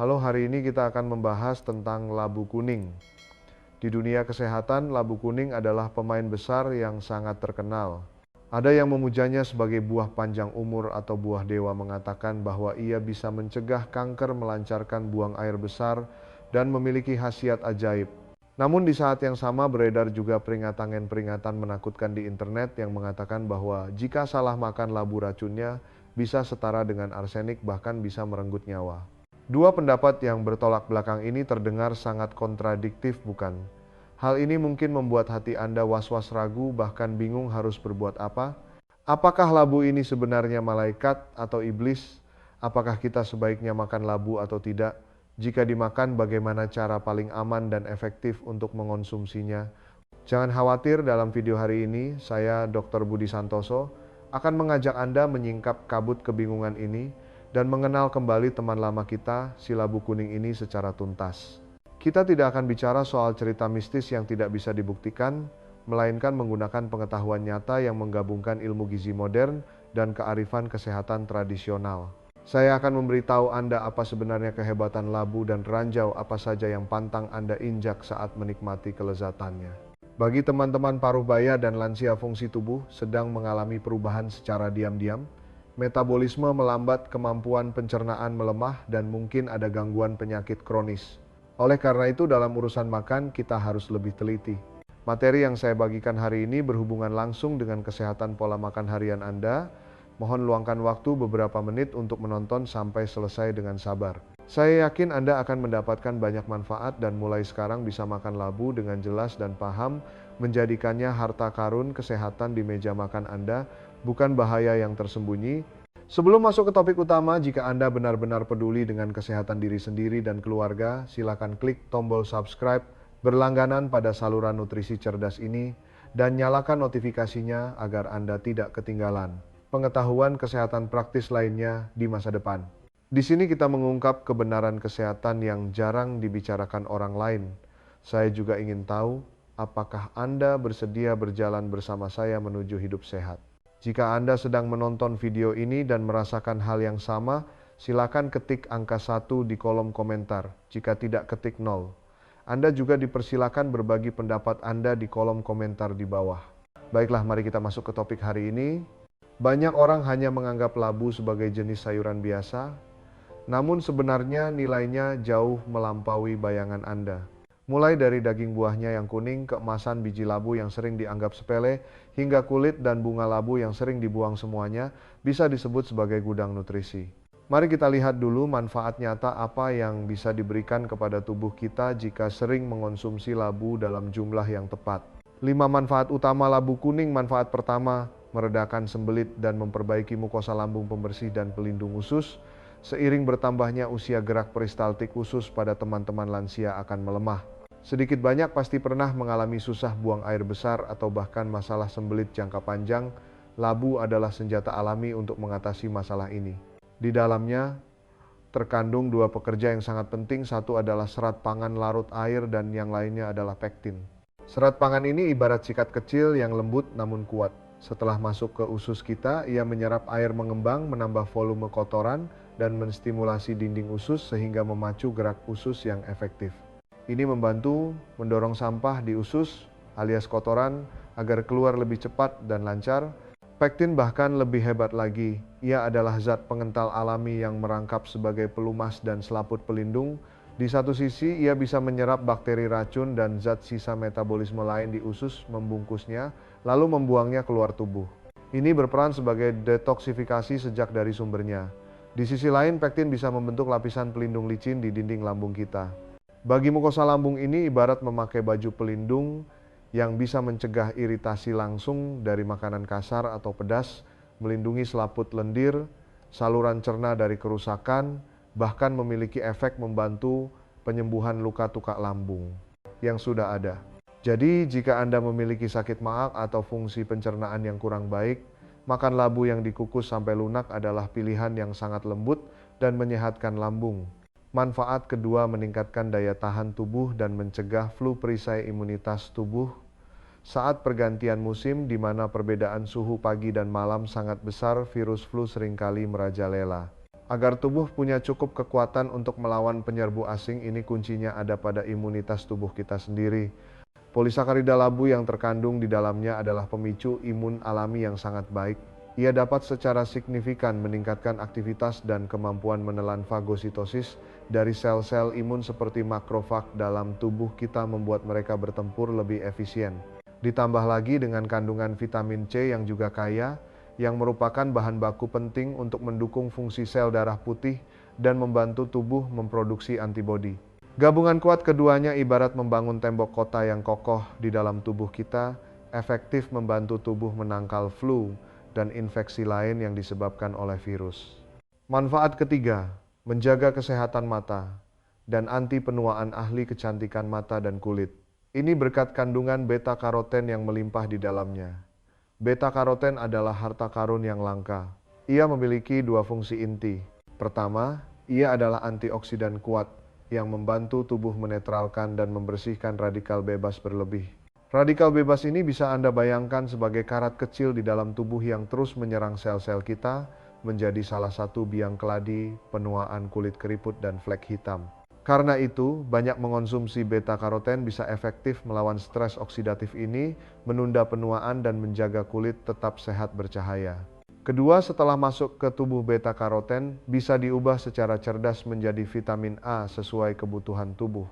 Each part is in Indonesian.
Halo, hari ini kita akan membahas tentang labu kuning. Di dunia kesehatan, labu kuning adalah pemain besar yang sangat terkenal. Ada yang memujanya sebagai buah panjang umur atau buah dewa, mengatakan bahwa ia bisa mencegah kanker, melancarkan buang air besar, dan memiliki khasiat ajaib. Namun di saat yang sama beredar juga peringatan menakutkan di internet yang mengatakan bahwa jika salah makan labu, racunnya bisa setara dengan arsenik, bahkan bisa merenggut nyawa. Dua pendapat yang bertolak belakang ini terdengar sangat kontradiktif, bukan? Hal ini mungkin membuat hati Anda was-was, ragu, bahkan bingung harus berbuat apa. Apakah labu ini sebenarnya malaikat atau iblis? Apakah kita sebaiknya makan labu atau tidak? Jika dimakan, bagaimana cara paling aman dan efektif untuk mengonsumsinya? Jangan khawatir, dalam video hari ini, saya Dr. Budi Santoso akan mengajak Anda menyingkap kabut kebingungan ini dan mengenal kembali teman lama kita, si labu kuning ini, secara tuntas. Kita tidak akan bicara soal cerita mistis yang tidak bisa dibuktikan, melainkan menggunakan pengetahuan nyata yang menggabungkan ilmu gizi modern dan kearifan kesehatan tradisional. Saya akan memberitahu Anda apa sebenarnya kehebatan labu dan ranjau apa saja yang pantang Anda injak saat menikmati kelezatannya. Bagi teman-teman paruh baya dan lansia, fungsi tubuh sedang mengalami perubahan secara diam-diam. Metabolisme melambat, kemampuan pencernaan melemah, dan mungkin ada gangguan penyakit kronis. Oleh karena itu, dalam urusan makan, kita harus lebih teliti. Materi yang saya bagikan hari ini berhubungan langsung dengan kesehatan pola makan harian Anda. Mohon luangkan waktu beberapa menit untuk menonton sampai selesai dengan sabar. Saya yakin Anda akan mendapatkan banyak manfaat dan mulai sekarang bisa makan labu dengan jelas dan paham, menjadikannya harta karun kesehatan di meja makan Anda, bukan bahaya yang tersembunyi. Sebelum masuk ke topik utama, jika Anda benar-benar peduli dengan kesehatan diri sendiri dan keluarga, silakan klik tombol subscribe berlangganan pada saluran nutrisi cerdas ini dan nyalakan notifikasinya agar Anda tidak ketinggalan pengetahuan kesehatan praktis lainnya di masa depan. Di sini kita mengungkap kebenaran kesehatan yang jarang dibicarakan orang lain. Saya juga ingin tahu, apakah Anda bersedia berjalan bersama saya menuju hidup sehat? Jika Anda sedang menonton video ini dan merasakan hal yang sama, silakan ketik angka 1 di kolom komentar. Jika tidak, ketik 0. Anda juga dipersilakan berbagi pendapat Anda di kolom komentar di bawah. Baiklah, mari kita masuk ke topik hari ini. Banyak orang hanya menganggap labu sebagai jenis sayuran biasa, namun sebenarnya nilainya jauh melampaui bayangan Anda. Mulai dari daging buahnya yang kuning, keemasan biji labu yang sering dianggap sepele, hingga kulit dan bunga labu yang sering dibuang, semuanya bisa disebut sebagai gudang nutrisi. Mari kita lihat dulu manfaat nyata apa yang bisa diberikan kepada tubuh kita jika sering mengonsumsi labu dalam jumlah yang tepat. 5 manfaat utama labu kuning. Manfaat pertama, meredakan sembelit dan memperbaiki mukosa lambung, pembersih dan pelindung usus. Seiring bertambahnya usia, gerak peristaltik usus pada teman-teman lansia akan melemah. Sedikit banyak pasti pernah mengalami susah buang air besar atau bahkan masalah sembelit jangka panjang. Labu adalah senjata alami untuk mengatasi masalah ini. Di dalamnya terkandung 2 pekerja yang sangat penting. Satu adalah serat pangan larut air dan yang lainnya adalah pektin. Serat pangan ini ibarat sikat kecil yang lembut namun kuat. Setelah masuk ke usus kita, ia menyerap air, mengembang, menambah volume kotoran, dan menstimulasi dinding usus sehingga memacu gerak usus yang efektif. Ini membantu mendorong sampah di usus alias kotoran agar keluar lebih cepat dan lancar. Pektin bahkan lebih hebat lagi. Ia adalah zat pengental alami yang merangkap sebagai pelumas dan selaput pelindung. Di satu sisi, ia bisa menyerap bakteri, racun, dan zat sisa metabolisme lain di usus, membungkusnya, lalu membuangnya keluar tubuh. Ini berperan sebagai detoksifikasi sejak dari sumbernya. Di sisi lain, pektin bisa membentuk lapisan pelindung licin di dinding lambung kita. Bagi mukosa lambung ini ibarat memakai baju pelindung yang bisa mencegah iritasi langsung dari makanan kasar atau pedas, melindungi selaput lendir, saluran cerna dari kerusakan, bahkan memiliki efek membantu penyembuhan luka tukak lambung yang sudah ada. Jadi, jika Anda memiliki sakit maag atau fungsi pencernaan yang kurang baik, makan labu yang dikukus sampai lunak adalah pilihan yang sangat lembut dan menyehatkan lambung. Manfaat kedua, meningkatkan daya tahan tubuh dan mencegah flu, perisai imunitas tubuh. Saat pergantian musim, di mana perbedaan suhu pagi dan malam sangat besar, virus flu seringkali merajalela. Agar tubuh punya cukup kekuatan untuk melawan penyerbu asing, ini kuncinya ada pada imunitas tubuh kita sendiri. Polisakarida labu yang terkandung di dalamnya adalah pemicu imun alami yang sangat baik. Ia dapat secara signifikan meningkatkan aktivitas dan kemampuan menelan fagositosis dari sel-sel imun seperti makrofag dalam tubuh kita, membuat mereka bertempur lebih efisien. Ditambah lagi dengan kandungan vitamin C yang juga kaya, yang merupakan bahan baku penting untuk mendukung fungsi sel darah putih dan membantu tubuh memproduksi antibodi. Gabungan kuat keduanya ibarat membangun tembok kota yang kokoh di dalam tubuh kita, efektif membantu tubuh menangkal flu dan infeksi lain yang disebabkan oleh virus. Manfaat ketiga, menjaga kesehatan mata dan anti penuaan. Ahli kecantikan mata dan kulit. Ini berkat kandungan beta-karoten yang melimpah di dalamnya. Beta-karoten adalah harta karun yang langka. Ia memiliki dua fungsi inti. Pertama, ia adalah antioksidan kuat yang membantu tubuh menetralkan dan membersihkan radikal bebas berlebih. Radikal bebas ini bisa Anda bayangkan sebagai karat kecil di dalam tubuh yang terus menyerang sel-sel kita, menjadi salah satu biang keladi, penuaan kulit keriput, dan flek hitam. Karena itu, banyak mengonsumsi beta-karoten bisa efektif melawan stres oksidatif ini, menunda penuaan dan menjaga kulit tetap sehat bercahaya. Kedua, setelah masuk ke tubuh, beta-karoten bisa diubah secara cerdas menjadi vitamin A sesuai kebutuhan tubuh.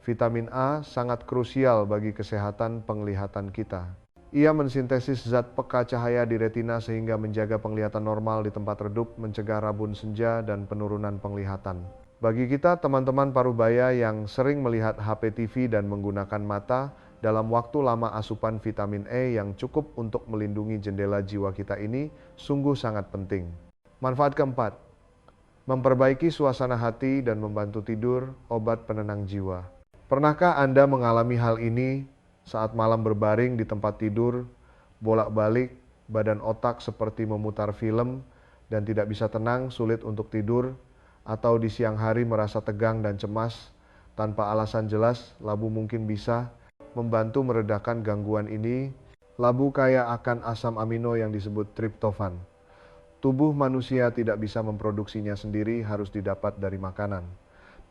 Vitamin A sangat krusial bagi kesehatan penglihatan kita. Ia mensintesis zat peka cahaya di retina sehingga menjaga penglihatan normal di tempat redup, mencegah rabun senja dan penurunan penglihatan. Bagi kita teman-teman parubaya yang sering melihat HP, TV, dan menggunakan mata, dalam waktu lama asupan vitamin E yang cukup untuk melindungi jendela jiwa kita ini sungguh sangat penting. Manfaat keempat, memperbaiki suasana hati dan membantu tidur, obat penenang jiwa. Pernahkah Anda mengalami hal ini saat malam berbaring di tempat tidur, bolak-balik, badan otak seperti memutar film dan tidak bisa tenang, sulit untuk tidur, atau di siang hari merasa tegang dan cemas tanpa alasan jelas? Labu mungkin bisa membantu meredakan gangguan ini. Labu kaya akan asam amino yang disebut triptofan. Tubuh manusia tidak bisa memproduksinya sendiri, harus didapat dari makanan.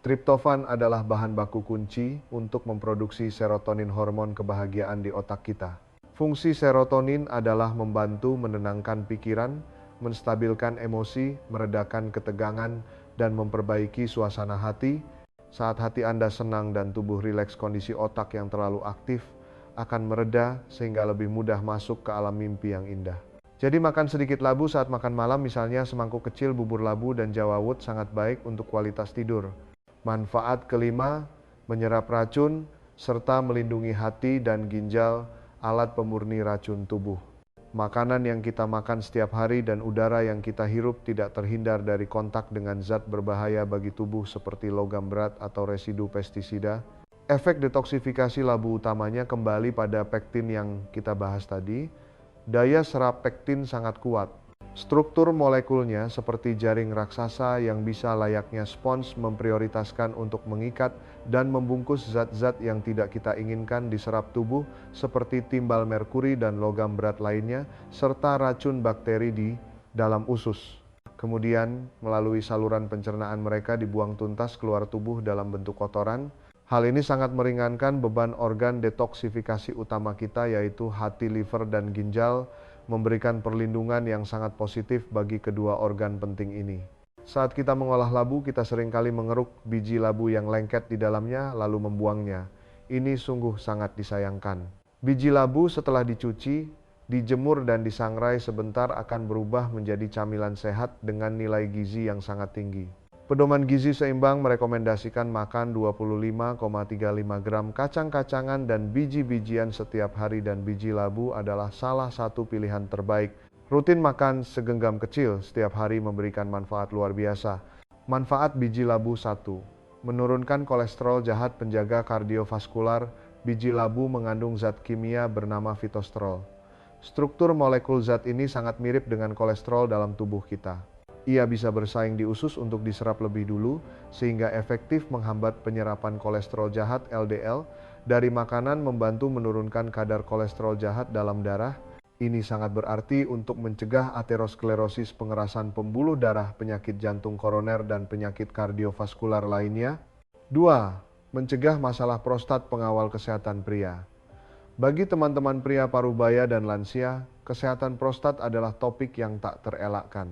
Triptofan adalah bahan baku kunci untuk memproduksi serotonin, hormon kebahagiaan di otak kita. Fungsi serotonin adalah membantu menenangkan pikiran, menstabilkan emosi, meredakan ketegangan, dan memperbaiki suasana hati. Saat hati Anda senang dan tubuh rileks, kondisi otak yang terlalu aktif akan mereda sehingga lebih mudah masuk ke alam mimpi yang indah. Jadi makan sedikit labu saat makan malam, misalnya semangkuk kecil bubur labu dan jawawut, sangat baik untuk kualitas tidur. Manfaat kelima, menyerap racun serta melindungi hati dan ginjal, alat pemurni racun tubuh. Makanan yang kita makan setiap hari dan udara yang kita hirup tidak terhindar dari kontak dengan zat berbahaya bagi tubuh seperti logam berat atau residu pestisida. Efek detoksifikasi labu utamanya kembali pada pektin yang kita bahas tadi. Daya serap pektin sangat kuat. Struktur molekulnya seperti jaring raksasa yang bisa layaknya spons memprioritaskan untuk mengikat dan membungkus zat-zat yang tidak kita inginkan diserap tubuh seperti timbal merkuri dan logam berat lainnya, serta racun bakteri di dalam usus. Kemudian melalui saluran pencernaan mereka dibuang tuntas keluar tubuh dalam bentuk kotoran. Hal ini sangat meringankan beban organ detoksifikasi utama kita, yaitu hati, liver, dan ginjal, memberikan perlindungan yang sangat positif bagi kedua organ penting ini. Saat kita mengolah labu, kita seringkali mengeruk biji labu yang lengket di dalamnya lalu membuangnya. Ini sungguh sangat disayangkan. Biji labu setelah dicuci, dijemur dan disangrai sebentar akan berubah menjadi camilan sehat dengan nilai gizi yang sangat tinggi. Pedoman gizi seimbang merekomendasikan makan 25,35 gram kacang-kacangan dan biji-bijian setiap hari, dan biji labu adalah salah satu pilihan terbaik. Rutin makan segenggam kecil setiap hari memberikan manfaat luar biasa. Manfaat biji labu 1. Menurunkan kolesterol jahat, penjaga kardiovaskular. Biji labu mengandung zat kimia bernama fitosterol. Struktur molekul zat ini sangat mirip dengan kolesterol dalam tubuh kita. Ia bisa bersaing di usus untuk diserap lebih dulu, sehingga efektif menghambat penyerapan kolesterol jahat LDL dari makanan, membantu menurunkan kadar kolesterol jahat dalam darah. Ini sangat berarti untuk mencegah aterosklerosis, pengerasan pembuluh darah, penyakit jantung koroner, dan penyakit kardiovaskular lainnya. 2. Mencegah masalah prostat, pengawal kesehatan pria. Bagi teman-teman pria parubaya dan lansia, kesehatan prostat adalah topik yang tak terelakkan.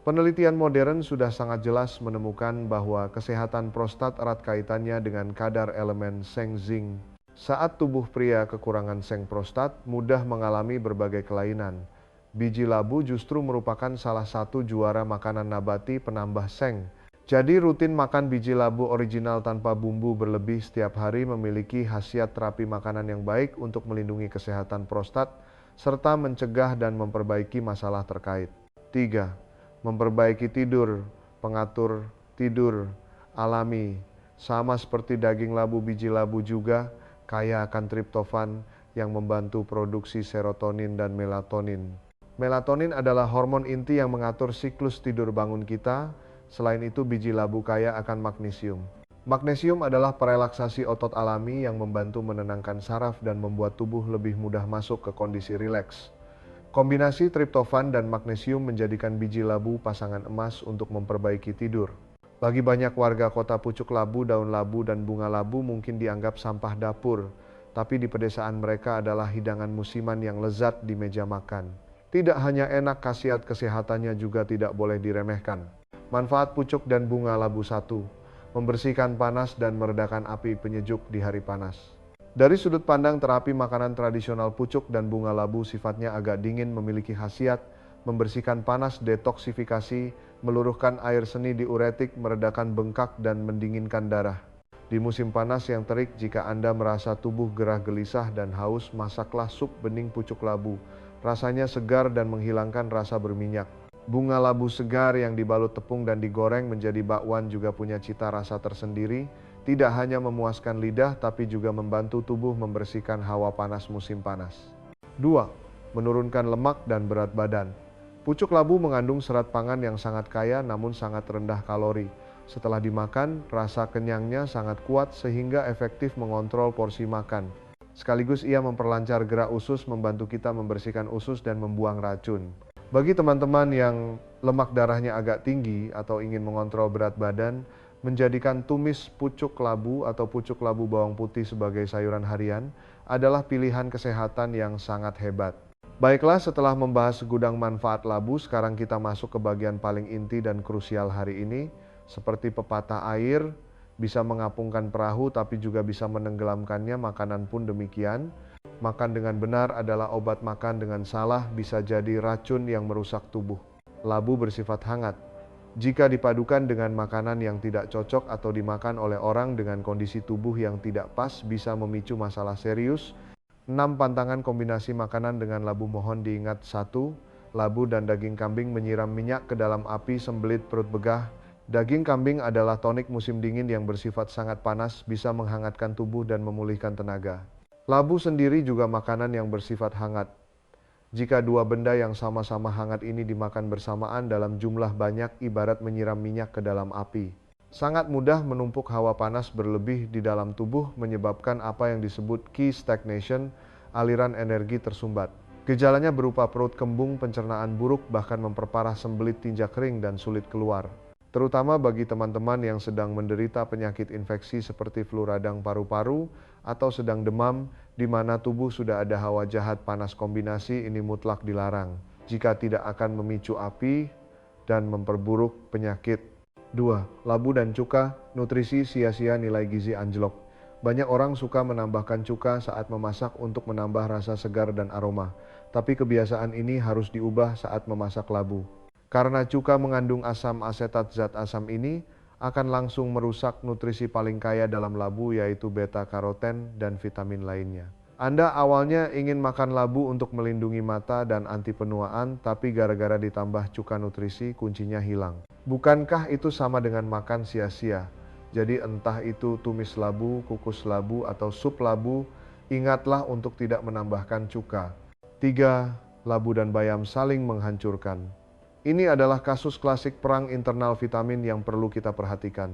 Penelitian modern sudah sangat jelas menemukan bahwa kesehatan prostat erat kaitannya dengan kadar elemen seng zinc. Saat tubuh pria kekurangan seng, prostat mudah mengalami berbagai kelainan. Biji labu justru merupakan salah satu juara makanan nabati penambah seng. Jadi rutin makan biji labu original tanpa bumbu berlebih setiap hari memiliki khasiat terapi makanan yang baik untuk melindungi kesehatan prostat serta mencegah dan memperbaiki masalah terkait. 3. Memperbaiki tidur, pengatur tidur alami. Sama seperti daging labu, biji labu juga kaya akan triptofan yang membantu produksi serotonin dan melatonin. Melatonin adalah hormon inti yang mengatur siklus tidur bangun kita. Selain itu, biji labu kaya akan magnesium. Magnesium adalah perelaksasi otot alami yang membantu menenangkan saraf dan membuat tubuh lebih mudah masuk ke kondisi rileks. Kombinasi triptofan dan magnesium menjadikan biji labu pasangan emas untuk memperbaiki tidur. Bagi banyak warga kota, pucuk labu, daun labu, dan bunga labu mungkin dianggap sampah dapur, tapi di pedesaan mereka adalah hidangan musiman yang lezat di meja makan. Tidak hanya enak, khasiat kesehatannya juga tidak boleh diremehkan. Manfaat pucuk dan bunga labu. 1. Membersihkan panas dan meredakan api penyejuk di hari panas. Dari sudut pandang terapi makanan tradisional, pucuk dan bunga labu sifatnya agak dingin, memiliki khasiat membersihkan panas, detoksifikasi, meluruhkan air seni, diuretik, meredakan bengkak, dan mendinginkan darah. Di musim panas yang terik, jika Anda merasa tubuh gerah gelisah dan haus, masaklah sup bening pucuk labu. Rasanya segar dan menghilangkan rasa berminyak. Bunga labu segar yang dibalut tepung dan digoreng menjadi bakwan juga punya cita rasa tersendiri. Tidak hanya memuaskan lidah, tapi juga membantu tubuh membersihkan hawa panas musim panas. 2. Menurunkan lemak dan berat badan. Pucuk labu mengandung serat pangan yang sangat kaya namun sangat rendah kalori. Setelah dimakan, rasa kenyangnya sangat kuat sehingga efektif mengontrol porsi makan. Sekaligus ia memperlancar gerak usus, membantu kita membersihkan usus dan membuang racun. Bagi teman-teman yang lemak darahnya agak tinggi atau ingin mengontrol berat badan, menjadikan tumis pucuk labu atau pucuk labu bawang putih sebagai sayuran harian adalah pilihan kesehatan yang sangat hebat. Baiklah, setelah membahas segudang manfaat labu, sekarang kita masuk ke bagian paling inti dan krusial hari ini. Seperti pepatah air, bisa mengapungkan perahu tapi juga bisa menenggelamkannya, makanan pun demikian. Makan dengan benar adalah obat, makan dengan salah bisa jadi racun yang merusak tubuh. Labu bersifat hangat. Jika dipadukan dengan makanan yang tidak cocok atau dimakan oleh orang dengan kondisi tubuh yang tidak pas, bisa memicu masalah serius. 6 pantangan kombinasi makanan dengan labu. Mohon diingat. 1. Labu dan daging kambing. Menyiram minyak ke dalam api, sembelit perut begah. Daging kambing adalah tonik musim dingin yang bersifat sangat panas, bisa menghangatkan tubuh dan memulihkan tenaga. Labu sendiri juga makanan yang bersifat hangat. Jika dua benda yang sama-sama hangat ini dimakan bersamaan dalam jumlah banyak, ibarat menyiram minyak ke dalam api. Sangat mudah menumpuk hawa panas berlebih di dalam tubuh, menyebabkan apa yang disebut key stagnation, aliran energi tersumbat. Gejalanya berupa perut kembung, pencernaan buruk, bahkan memperparah sembelit, tinja kering, dan sulit keluar. Terutama bagi teman-teman yang sedang menderita penyakit infeksi seperti flu radang paru-paru atau sedang demam, di mana tubuh sudah ada hawa jahat panas, kombinasi ini mutlak dilarang jika tidak akan memicu api dan memperburuk penyakit. 2. Labu dan cuka, nutrisi sia-sia, nilai gizi anjlok. Banyak orang suka menambahkan cuka saat memasak untuk menambah rasa segar dan aroma. Tapi kebiasaan ini harus diubah saat memasak labu. Karena cuka mengandung asam asetat, zat asam ini akan langsung merusak nutrisi paling kaya dalam labu, yaitu beta-karoten dan vitamin lainnya. Anda awalnya ingin makan labu untuk melindungi mata dan anti penuaan, tapi gara-gara ditambah cuka nutrisi, kuncinya hilang. Bukankah itu sama dengan makan sia-sia? Jadi entah itu tumis labu, kukus labu, atau sup labu, ingatlah untuk tidak menambahkan cuka. 3. Labu dan bayam saling menghancurkan. Ini adalah kasus klasik perang internal vitamin yang perlu kita perhatikan.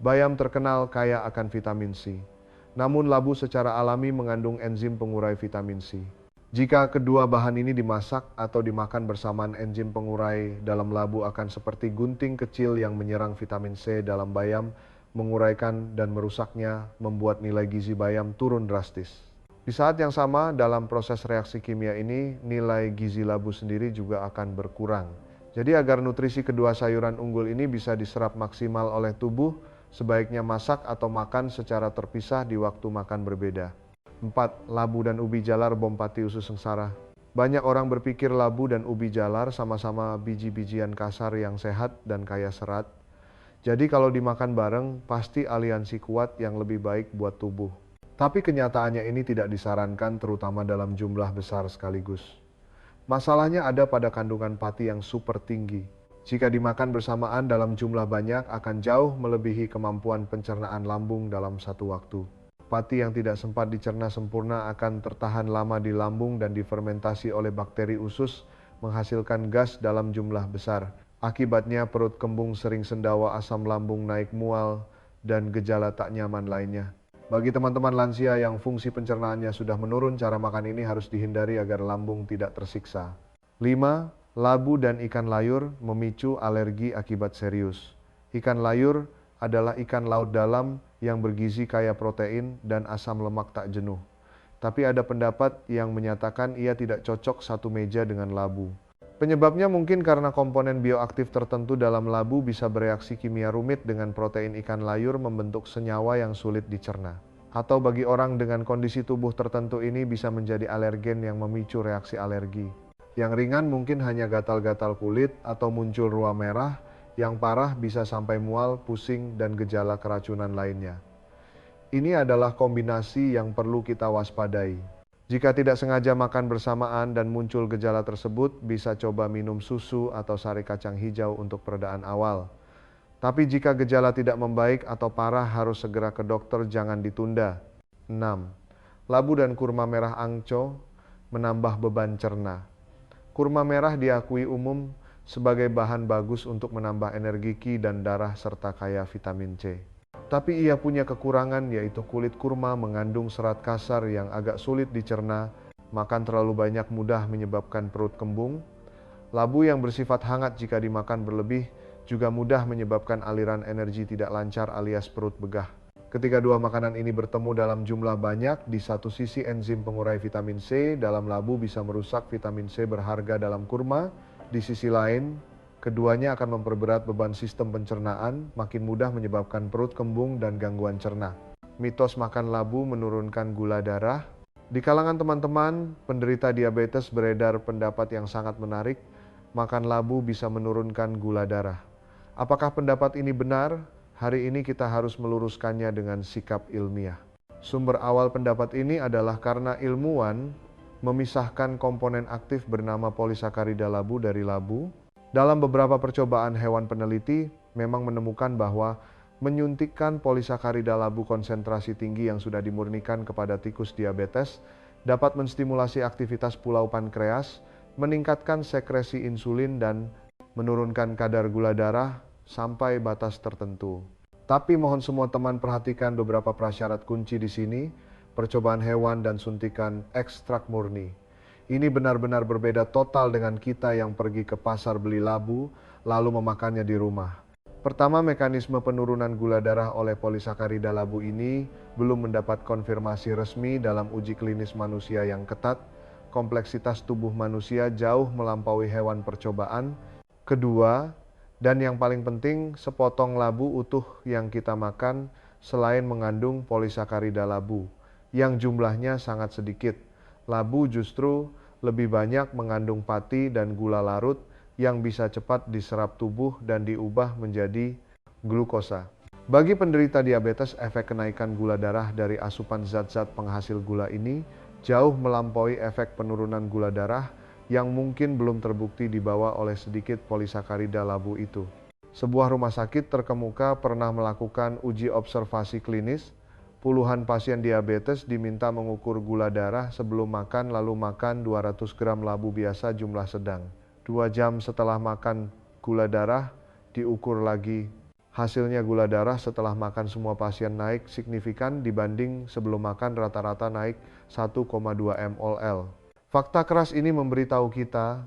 Bayam terkenal kaya akan vitamin C. Namun labu secara alami mengandung enzim pengurai vitamin C. Jika kedua bahan ini dimasak atau dimakan bersamaan, enzim pengurai dalam labu akan seperti gunting kecil yang menyerang vitamin C dalam bayam, menguraikan dan merusaknya, membuat nilai gizi bayam turun drastis. Di saat yang sama, dalam proses reaksi kimia ini, nilai gizi labu sendiri juga akan berkurang. Jadi agar nutrisi kedua sayuran unggul ini bisa diserap maksimal oleh tubuh, sebaiknya masak atau makan secara terpisah di waktu makan berbeda. 4. Labu dan ubi jalar bom pati usus sengsara. Banyak orang berpikir labu dan ubi jalar sama-sama biji-bijian kasar yang sehat dan kaya serat. Jadi kalau dimakan bareng, pasti aliansi kuat yang lebih baik buat tubuh. Tapi kenyataannya ini tidak disarankan, terutama dalam jumlah besar sekaligus. Masalahnya ada pada kandungan pati yang super tinggi. Jika dimakan bersamaan dalam jumlah banyak, akan jauh melebihi kemampuan pencernaan lambung dalam satu waktu. Pati yang tidak sempat dicerna sempurna akan tertahan lama di lambung dan difermentasi oleh bakteri usus, menghasilkan gas dalam jumlah besar. Akibatnya perut kembung, sering sendawa, asam lambung naik, mual, dan gejala tak nyaman lainnya. Bagi teman-teman lansia yang fungsi pencernaannya sudah menurun, cara makan ini harus dihindari agar lambung tidak tersiksa. 5. Labu dan ikan layur memicu alergi akibat serius. Ikan layur adalah ikan laut dalam yang bergizi kaya protein dan asam lemak tak jenuh. Tapi ada pendapat yang menyatakan ia tidak cocok satu meja dengan labu. Penyebabnya mungkin karena komponen bioaktif tertentu dalam labu bisa bereaksi kimia rumit dengan protein ikan layur, membentuk senyawa yang sulit dicerna. Atau bagi orang dengan kondisi tubuh tertentu, ini bisa menjadi alergen yang memicu reaksi alergi. Yang ringan mungkin hanya gatal-gatal kulit atau muncul ruam merah. Yang parah bisa sampai mual, pusing, dan gejala keracunan lainnya. Ini adalah kombinasi yang perlu kita waspadai. Jika tidak sengaja makan bersamaan dan muncul gejala tersebut, bisa coba minum susu atau sari kacang hijau untuk peredaan awal. Tapi jika gejala tidak membaik atau parah, harus segera ke dokter, jangan ditunda. 6. Labu dan kurma merah angco menambah beban cerna. Kurma merah diakui umum sebagai bahan bagus untuk menambah energi Ki dan darah serta kaya vitamin C. Tapi ia punya kekurangan, yaitu kulit kurma mengandung serat kasar yang agak sulit dicerna. Makan terlalu banyak mudah menyebabkan perut kembung. Labu yang bersifat hangat jika dimakan berlebih juga mudah menyebabkan aliran energi tidak lancar alias perut begah. Ketika dua makanan ini bertemu dalam jumlah banyak, di satu sisi enzim pengurai vitamin C dalam labu bisa merusak vitamin C berharga dalam kurma. Di sisi lain, keduanya akan memperberat beban sistem pencernaan, makin mudah menyebabkan perut kembung dan gangguan cerna. Mitos makan labu menurunkan gula darah. Di kalangan teman-teman penderita diabetes beredar pendapat yang sangat menarik, makan labu bisa menurunkan gula darah. Apakah pendapat ini benar? Hari ini kita harus meluruskannya dengan sikap ilmiah. Sumber awal pendapat ini adalah karena ilmuwan memisahkan komponen aktif bernama polisakarida labu dari labu. Dalam beberapa percobaan hewan peneliti memang menemukan bahwa menyuntikkan polisakarida labu konsentrasi tinggi yang sudah dimurnikan kepada tikus diabetes dapat menstimulasi aktivitas pulau pankreas, meningkatkan sekresi insulin dan menurunkan kadar gula darah sampai batas tertentu. Tapi mohon semua teman perhatikan beberapa prasyarat kunci di sini. Percobaan hewan dan suntikan ekstrak murni. Ini benar-benar berbeda total dengan kita yang pergi ke pasar beli labu, lalu memakannya di rumah. Pertama, mekanisme penurunan gula darah oleh polisakarida labu ini belum mendapat konfirmasi resmi dalam uji klinis manusia yang ketat. Kompleksitas tubuh manusia jauh melampaui hewan percobaan. Kedua, dan yang paling penting, sepotong labu utuh yang kita makan selain mengandung polisakarida labu, yang jumlahnya sangat sedikit. Labu justru lebih banyak mengandung pati dan gula larut yang bisa cepat diserap tubuh dan diubah menjadi glukosa. Bagi penderita diabetes, efek kenaikan gula darah dari asupan zat-zat penghasil gula ini jauh melampaui efek penurunan gula darah yang mungkin belum terbukti dibawa oleh sedikit polisakarida labu itu. Sebuah rumah sakit terkemuka pernah melakukan uji observasi klinis. Puluhan pasien diabetes diminta mengukur gula darah sebelum makan, lalu makan 200 gram labu biasa jumlah sedang. 2 jam setelah makan gula darah, diukur lagi. Hasilnya gula darah setelah makan semua pasien naik signifikan dibanding sebelum makan, rata-rata naik 1,2 mol. Fakta keras ini memberitahu kita,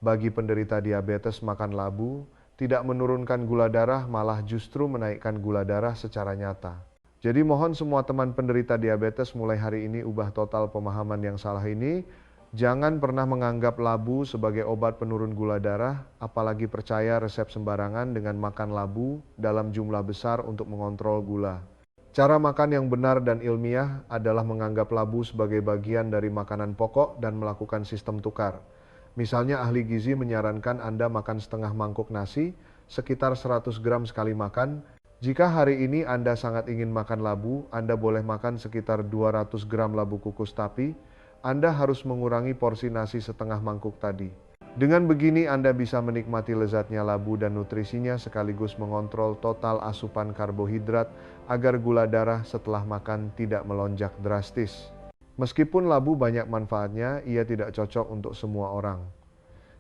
bagi penderita diabetes makan labu tidak menurunkan gula darah, malah justru menaikkan gula darah secara nyata. Jadi mohon semua teman penderita diabetes mulai hari ini ubah total pemahaman yang salah ini. Jangan pernah menganggap labu sebagai obat penurun gula darah, apalagi percaya resep sembarangan dengan makan labu dalam jumlah besar untuk mengontrol gula. Cara makan yang benar dan ilmiah adalah menganggap labu sebagai bagian dari makanan pokok dan melakukan sistem tukar. Misalnya ahli gizi menyarankan Anda makan setengah mangkuk nasi, sekitar 100 gram sekali makan. Jika hari ini Anda sangat ingin makan labu, Anda boleh makan sekitar 200 gram labu kukus, tapi Anda harus mengurangi porsi nasi setengah mangkuk tadi. Dengan begini Anda bisa menikmati lezatnya labu dan nutrisinya sekaligus mengontrol total asupan karbohidrat agar gula darah setelah makan tidak melonjak drastis. Meskipun labu banyak manfaatnya, ia tidak cocok untuk semua orang.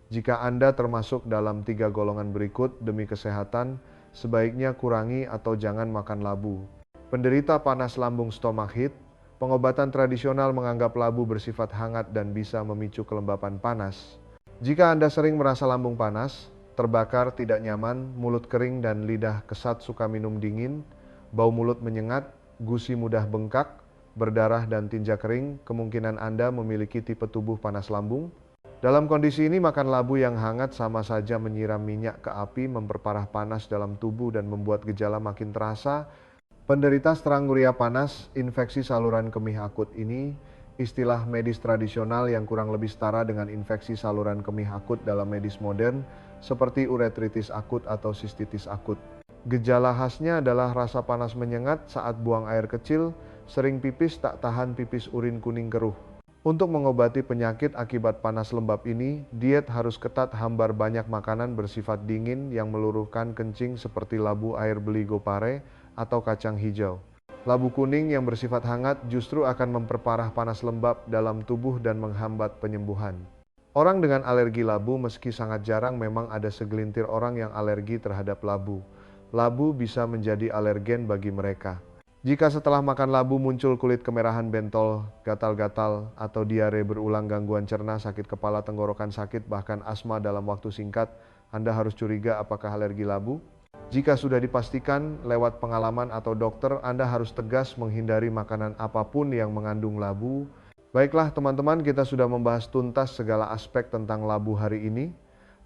Jika Anda termasuk dalam 3 golongan berikut demi kesehatan, sebaiknya kurangi atau jangan makan labu. Penderita panas lambung stomach heat, pengobatan tradisional menganggap labu bersifat hangat dan bisa memicu kelembapan panas. Jika Anda sering merasa lambung panas, terbakar, tidak nyaman, mulut kering dan lidah kesat suka minum dingin, bau mulut menyengat, gusi mudah bengkak, berdarah dan tinja kering, kemungkinan Anda memiliki tipe tubuh panas lambung. Dalam kondisi ini, makan labu yang hangat sama saja menyiram minyak ke api, memperparah panas dalam tubuh dan membuat gejala makin terasa. Penderita stranguria panas, infeksi saluran kemih akut ini, istilah medis tradisional yang kurang lebih setara dengan infeksi saluran kemih akut dalam medis modern, seperti uretritis akut atau sistitis akut. Gejala khasnya adalah rasa panas menyengat saat buang air kecil, sering pipis tak tahan, pipis urin kuning keruh. Untuk mengobati penyakit akibat panas lembab ini, diet harus ketat, hambar banyak makanan bersifat dingin yang meluruhkan kencing seperti labu air beligo pare atau kacang hijau. Labu kuning yang bersifat hangat justru akan memperparah panas lembab dalam tubuh dan menghambat penyembuhan. Orang dengan alergi labu meski sangat jarang, memang ada segelintir orang yang alergi terhadap labu. Labu bisa menjadi alergen bagi mereka. Jika setelah makan labu muncul kulit kemerahan, bentol, gatal-gatal, atau diare berulang, gangguan cerna, sakit kepala, tenggorokan sakit, bahkan asma dalam waktu singkat, Anda harus curiga apakah alergi labu. Jika sudah dipastikan lewat pengalaman atau dokter, Anda harus tegas menghindari makanan apapun yang mengandung labu. Baiklah teman-teman, kita sudah membahas tuntas segala aspek tentang labu hari ini.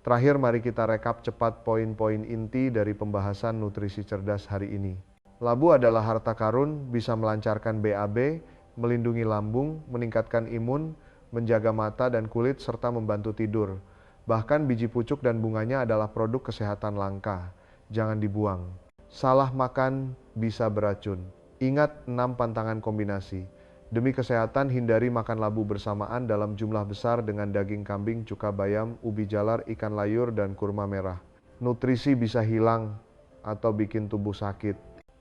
Terakhir, mari kita rekap cepat poin-poin inti dari pembahasan nutrisi cerdas hari ini. Labu adalah harta karun, bisa melancarkan BAB, melindungi lambung, meningkatkan imun, menjaga mata dan kulit, serta membantu tidur. Bahkan biji pucuk dan bunganya adalah produk kesehatan langka. Jangan dibuang. Salah makan bisa beracun. Ingat 6 pantangan kombinasi. Demi kesehatan, hindari makan labu bersamaan dalam jumlah besar dengan daging kambing, cuka bayam, ubi jalar, ikan layur, dan kurma merah. Nutrisi bisa hilang atau bikin tubuh sakit.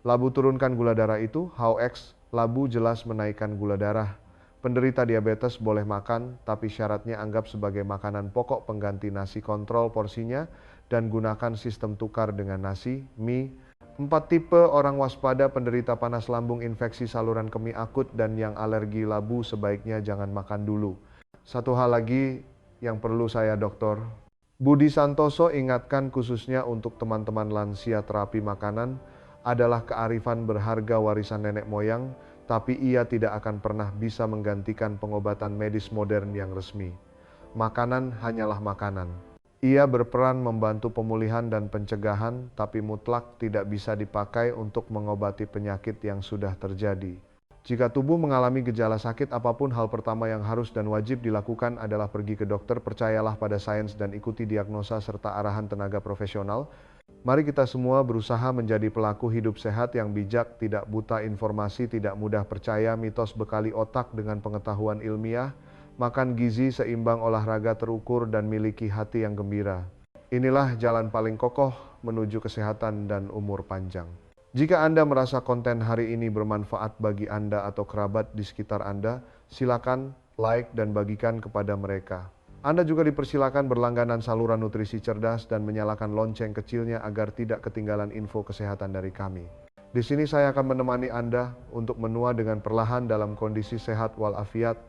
Labu turunkan gula darah itu, HOX, labu jelas menaikkan gula darah. Penderita diabetes boleh makan, tapi syaratnya anggap sebagai makanan pokok pengganti nasi, kontrol porsinya, dan gunakan sistem tukar dengan nasi, mie. 4 tipe orang waspada: penderita panas lambung, infeksi saluran kemih akut, dan yang alergi labu sebaiknya jangan makan dulu. Satu hal lagi yang perlu saya Dr. Budi Santoso ingatkan khususnya untuk teman-teman lansia, terapi makanan adalah kearifan berharga warisan nenek moyang, tapi ia tidak akan pernah bisa menggantikan pengobatan medis modern yang resmi. Makanan hanyalah makanan. Ia berperan membantu pemulihan dan pencegahan, tapi mutlak tidak bisa dipakai untuk mengobati penyakit yang sudah terjadi. Jika tubuh mengalami gejala sakit apapun, hal pertama yang harus dan wajib dilakukan adalah pergi ke dokter. Percayalah pada sains dan ikuti diagnosa serta arahan tenaga profesional. Mari kita semua berusaha menjadi pelaku hidup sehat yang bijak, tidak buta informasi, tidak mudah percaya mitos, bekali otak dengan pengetahuan ilmiah, makan gizi seimbang, olahraga terukur, dan miliki hati yang gembira. Inilah jalan paling kokoh menuju kesehatan dan umur panjang. Jika Anda merasa konten hari ini bermanfaat bagi Anda atau kerabat di sekitar Anda, silakan like dan bagikan kepada mereka. Anda juga dipersilakan berlangganan saluran nutrisi cerdas dan menyalakan lonceng kecilnya agar tidak ketinggalan info kesehatan dari kami. Di sini saya akan menemani Anda untuk menua dengan perlahan dalam kondisi sehat walafiat.